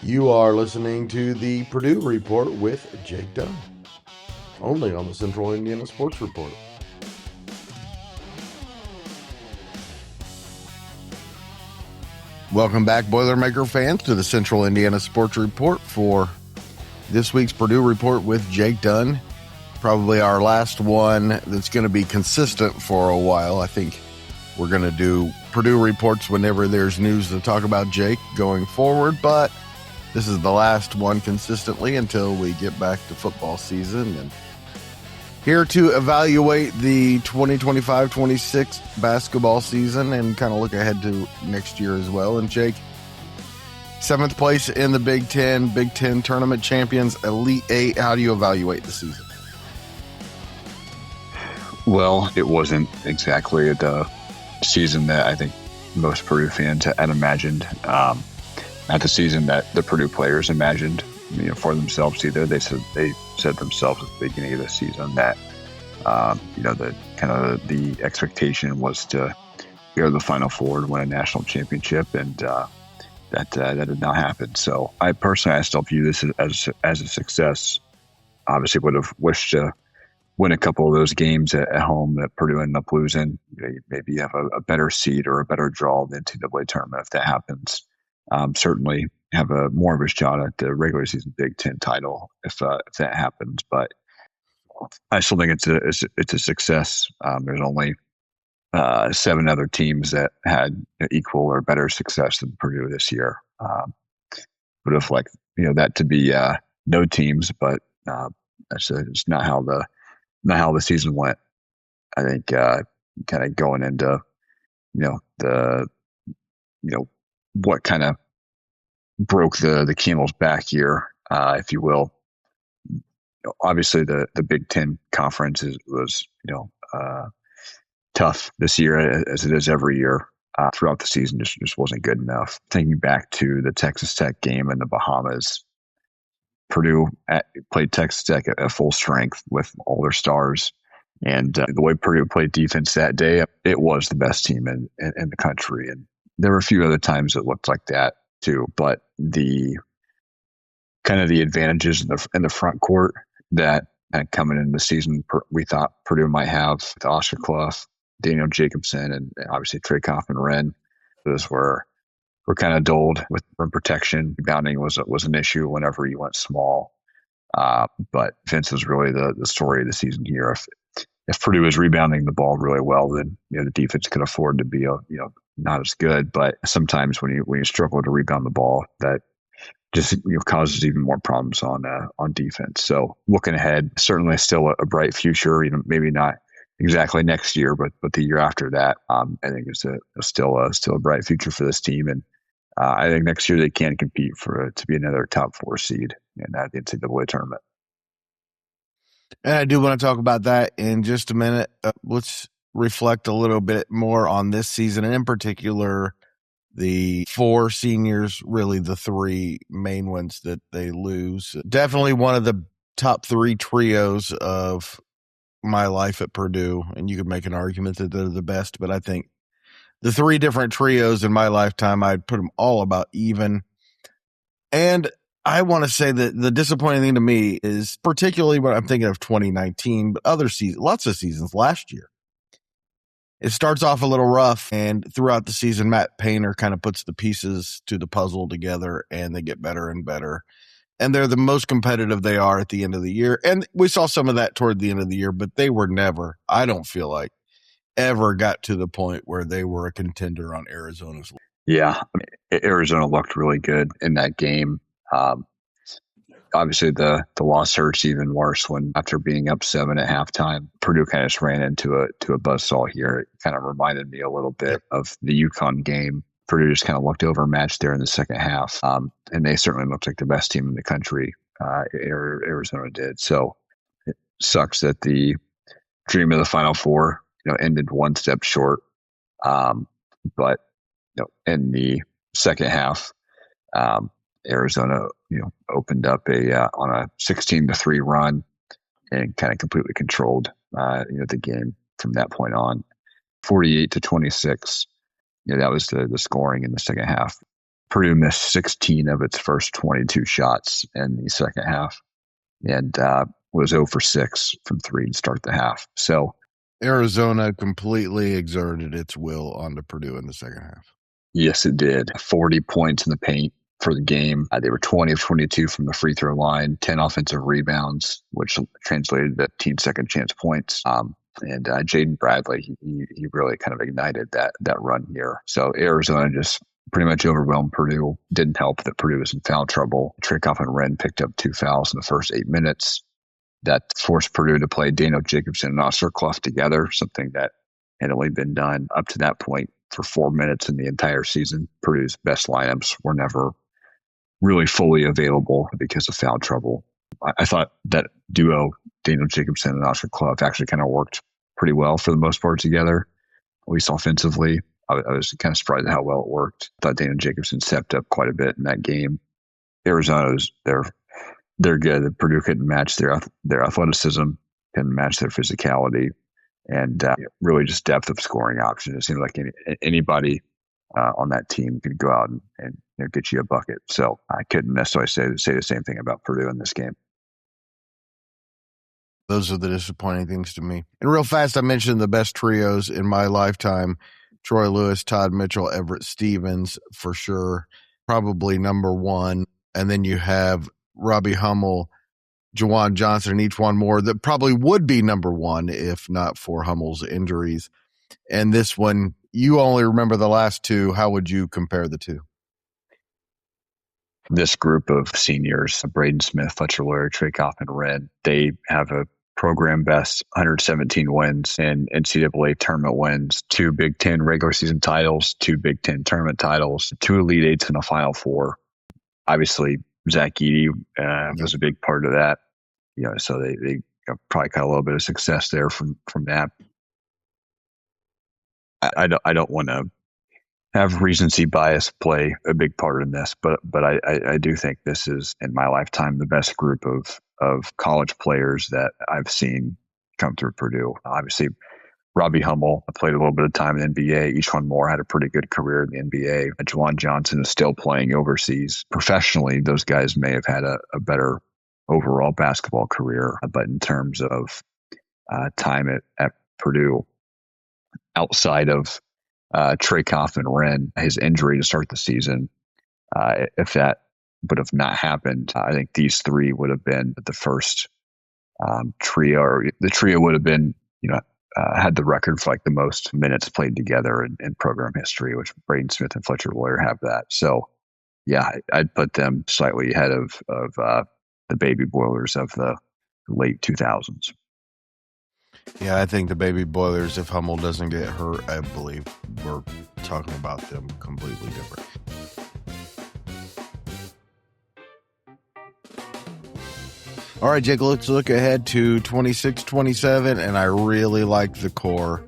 You are listening to the Purdue Report with Jake Dunn, only on the Central Indiana Sports Report. Welcome back, Boilermaker fans, to the Central Indiana Sports Report for this week's Purdue Report with Jake Dunn. Probably our last one that's going to be consistent for a while. I think we're going to do Purdue Reports whenever there's news to talk about Jake going forward, but this is the last one consistently until we get back to football season. And here to evaluate the 2025-26 basketball season and kind of look ahead to next year as well. And Jake, 7th place in the Big Ten tournament champions, Elite Eight. How do you evaluate the season? Well, it wasn't exactly the season that I think most Purdue fans had imagined. Not the season that the Purdue players imagined, for themselves either. They said themselves at the beginning of the season that, the expectation was to go to the Final Four and win a national championship, and that did not happen. So I still view this as a success. Obviously, would have wished to win a couple of those games at home that Purdue ended up losing. Maybe you have a better seed or a better draw in the NCAA tournament if that happens. Certainly have a more of a shot at the regular season Big Ten title if that happens. But I still think it's a success. There's only 7 other teams that had equal or better success than Purdue this year. Would have liked that to be no teams, but it's not how the season went. I think kind of going into what kind of broke the camel's back here, if you will. Obviously, the Big Ten conference was tough this year, as it is every year. Throughout the season, just wasn't good enough. Thinking back to the Texas Tech game in the Bahamas, Purdue played Texas Tech at full strength with all their stars. And the way Purdue played defense that day, it was the best team in the country. And there were a few other times it looked like that too. But the kind of the advantages in the front court that coming into the season we thought Purdue might have with Oscar Clough, Daniel Jacobson, and obviously Trey Kaufman-Renn, those were kind of dulled with rim protection. Rebounding was an issue whenever you went small. But Vince was really the story of the season here. If Purdue was rebounding the ball really well, then the defense could afford to be not as good. But sometimes when you struggle to rebound the ball, that just causes even more problems on defense. So looking ahead, certainly still a bright future. Maybe not exactly next year, but the year after that, I think it's still a bright future for this team. And I think next year they can compete to be another top 4 seed in that NCAA tournament. And I do want to talk about that in just a minute. Let's reflect a little bit more on this season, and in particular, the 4 seniors, really the 3 main ones that they lose. Definitely one of the top 3 trios of my life at Purdue, and you could make an argument that they're the best, but I think the 3 different trios in my lifetime, I'd put them all about even. And I want to say that the disappointing thing to me is particularly when I'm thinking of 2019, but other seasons, lots of seasons last year. It starts off a little rough, and throughout the season, Matt Painter kind of puts the pieces to the puzzle together, and they get better and better. And they're the most competitive they are at the end of the year. And we saw some of that toward the end of the year, but they were never, I don't feel like, ever got to the point where they were a contender on Arizona's. Yeah, Arizona looked really good in that game. Obviously, the loss hurts even worse when after being up 7 at halftime, Purdue kind of just ran into a buzzsaw here. It kind of reminded me a little bit of the UConn game. Purdue just kind of looked overmatched there in the second half, and they certainly looked like the best team in the country. Arizona did. So it sucks that the dream of the Final Four ended one step short. But in the second half, Arizona, opened up on a 16-3 run and kind of completely controlled, the game from that point on. 48-26. That was the scoring in the second half. Purdue missed 16 of its first 22 shots in the second half and was 0 for 6 from 3 to start the half. So Arizona completely exerted its will onto Purdue in the second half. Yes, it did. 40 points in the paint for the game. They were 20 of 22 from the free throw line, 10 offensive rebounds, which translated to 10 second chance points. And Jaden Bradley, he really kind of ignited that run here. So Arizona just pretty much overwhelmed Purdue. Didn't help that Purdue was in foul trouble. Trey Kaufman-Renn picked up 2 fouls in the first 8 minutes. That forced Purdue to play Daniel Jacobson and Oscar Clough together, something that had only been done up to that point for 4 minutes in the entire season. Purdue's best lineups were never really fully available because of foul trouble. I thought that duo, Daniel Jacobson and Oscar Clough, actually kind of worked pretty well for the most part together, at least offensively. I was kind of surprised at how well it worked. I thought Daniel Jacobson stepped up quite a bit in that game. Arizona's, they're good. Purdue couldn't match their athleticism, couldn't match their physicality, and really just depth of scoring options. It seemed like anybody on that team could go out and get you a bucket. So I couldn't necessarily say the same thing about Purdue in this game. Those are the disappointing things to me. And real fast, I mentioned the best trios in my lifetime: Troy Lewis, Todd Mitchell, Everett Stevens, for sure, probably number one. And then you have Robbie Hummel, Juwan Johnson, and each one more that probably would be number one if not for Hummel's injuries. And this one, you only remember the last two. How would you compare the two? This group of seniors, Braden Smith, Fletcher, Loyer, Trey, Kaufman-Renn, they have a program best 117 wins and NCAA tournament wins, 2 Big Ten regular season titles, 2 Big Ten tournament titles, 2 Elite Eights and a Final Four. Obviously, Zach Edey was a big part of that. So they probably got a little bit of success there from that. I don't want to have recency bias play a big part in this, but I do think this is, in my lifetime, the best group of college players that I've seen come through Purdue. Obviously, Robbie Hummel played a little bit of time in the NBA. Each one more had a pretty good career in the NBA. Juwan Johnson is still playing overseas. Professionally, those guys may have had a better overall basketball career, but in terms of time at Purdue, outside of Trey Kaufman-Renn, his injury to start the season, if that would have not happened, I think these three would have been the first trio, or the trio would have been, had the record for like the most minutes played together in program history, which Braden Smith and Fletcher Loyer have that. So, yeah, I'd put them slightly ahead of the baby Boilers of the late 2000s. Yeah, I think the baby Boilers, if Hummel doesn't get hurt, I believe we're talking about them completely different. All right, Jake, let's look ahead to 26-27, and I really like the core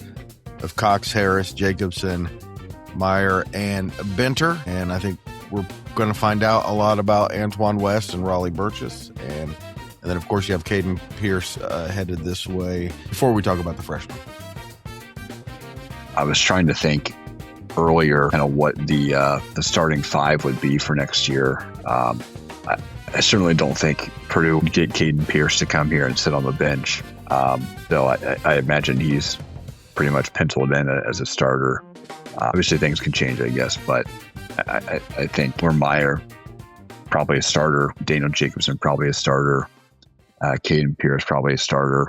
of Cox, Harris, Jacobson, Meyer, and Benter, and I think we're going to find out a lot about Antoine West and Raleigh Burgess, and then, of course, you have Caden Pierce headed this way before we talk about the freshmen. I was trying to think earlier kind of what the starting five would be for next year. I certainly don't think Purdue would get Caden Pierce to come here and sit on the bench. Though I imagine he's pretty much penciled in as a starter. Obviously, things can change, I guess, but I think Meyer probably a starter, Daniel Jacobson probably a starter, Caden Pierce probably a starter,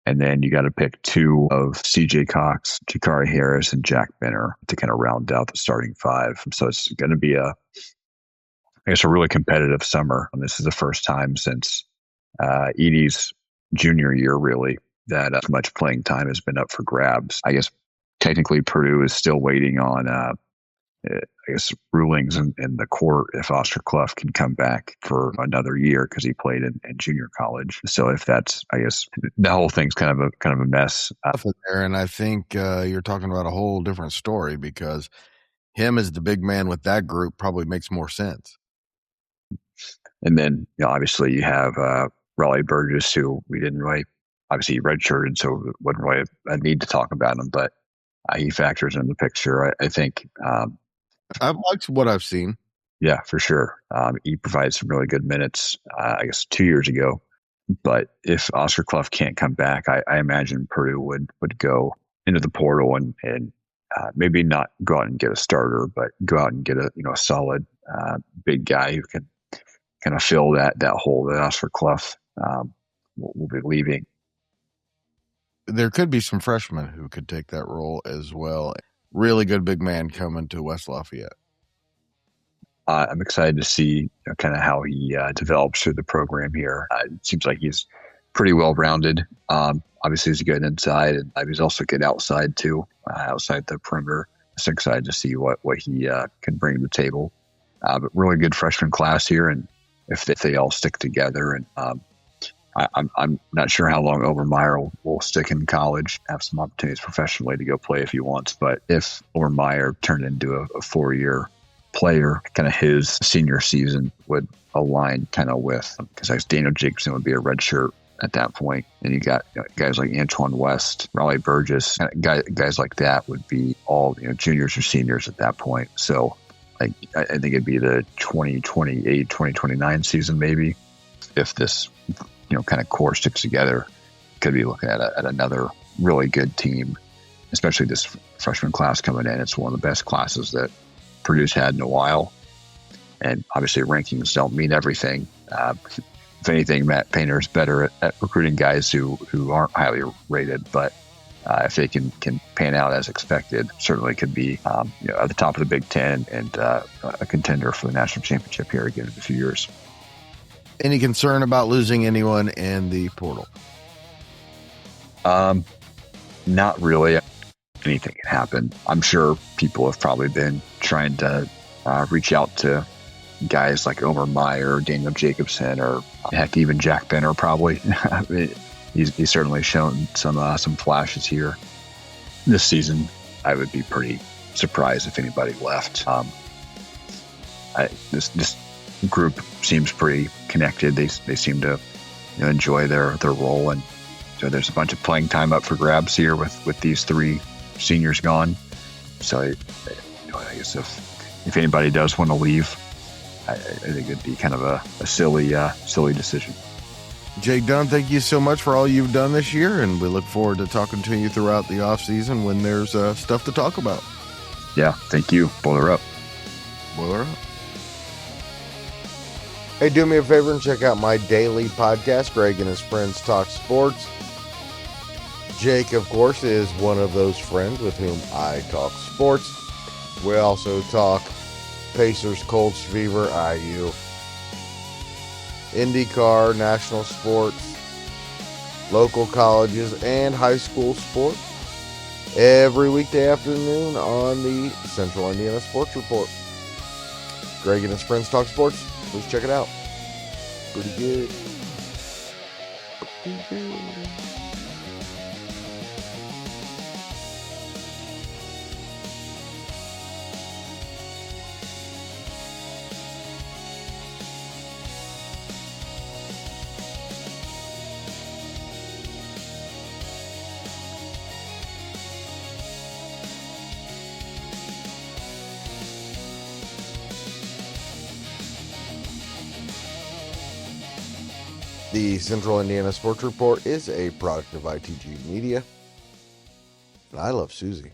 and then you got to pick 2 of C.J. Cox, Jakari Harris, and Jack Benner to kind of round out the starting 5. So it's going to be a really competitive summer. And this is the first time since Edey's junior year, really, that as much playing time has been up for grabs. I guess technically Purdue is still waiting on rulings in the court if Oscar Clough can come back for another year because he played in junior college. So if that's, I guess the whole thing's kind of a mess. And I think you're talking about a whole different story because him as the big man with that group probably makes more sense. And then, obviously you have Raleigh Burgess, who we didn't really, obviously redshirted, so it wasn't really a need to talk about him, but he factors in the picture. I think. I've liked what I've seen. Yeah, for sure. He provided some really good minutes, I guess, 2 years ago. But if Oscar Clough can't come back, I imagine Purdue would go into the portal and maybe not go out and get a starter, but go out and get a solid big guy who can kind of fill that hole that Oscar Clough will be leaving. There could be some freshmen who could take that role as well. Really good big man coming to West Lafayette. I'm excited to see kind of how he develops through the program here. It seems like he's pretty well rounded. Obviously, he's good inside, and he's also good outside too, outside the perimeter. Just excited to see what he can bring to the table. But really good freshman class here, and if they all stick together, and I'm not sure how long Obermeyer will stick in college, have some opportunities professionally to go play if he wants. But if Obermeyer turned into a 4-year player, kind of his senior season would align kind of with, because Daniel Jacobson would be a redshirt at that point, and you got guys like Antoine West, Raleigh Burgess, guys like that would be all juniors or seniors at that point. So I think it'd be the 2028, 2029 season maybe if this kind of core sticks together. Could be looking at another really good team, especially this freshman class coming in. It's one of the best classes that Purdue's had in a while, and obviously rankings don't mean everything. If anything, Matt Painter is better at recruiting guys who aren't highly rated, but if they can pan out as expected, certainly could be at the top of the Big Ten and a contender for the national championship here again in a few years. Any concern about losing anyone in the portal? Not really. Anything can happen. I'm sure people have probably been trying to reach out to guys like Obermeyer, Daniel Jacobson, or heck, even Jack Benner probably. He's certainly shown some flashes here this season. I would be pretty surprised if anybody left. This group seems pretty connected. They seem to enjoy their role, and so there's a bunch of playing time up for grabs here with these three seniors gone. So I guess if anybody does want to leave, I think it'd be kind of a silly decision. Jake Dunn, thank you so much for all you've done this year, and we look forward to talking to you throughout the off season when there's stuff to talk about. Yeah, thank you. Boiler up. Boiler up. Hey, do me a favor and check out my daily podcast, Greg and his friends talk sports. Jake, of course, is one of those friends with whom I talk sports. We also talk Pacers, Colts, Fever, IU, IndyCar, national sports, local colleges, and high school sports every weekday afternoon on the Central Indiana Sports Report. Greg and his friends talk sports. Please check it out. Pretty good. Pretty good. The Central Indiana Sports Report is a product of ITG Media, and I love Susie.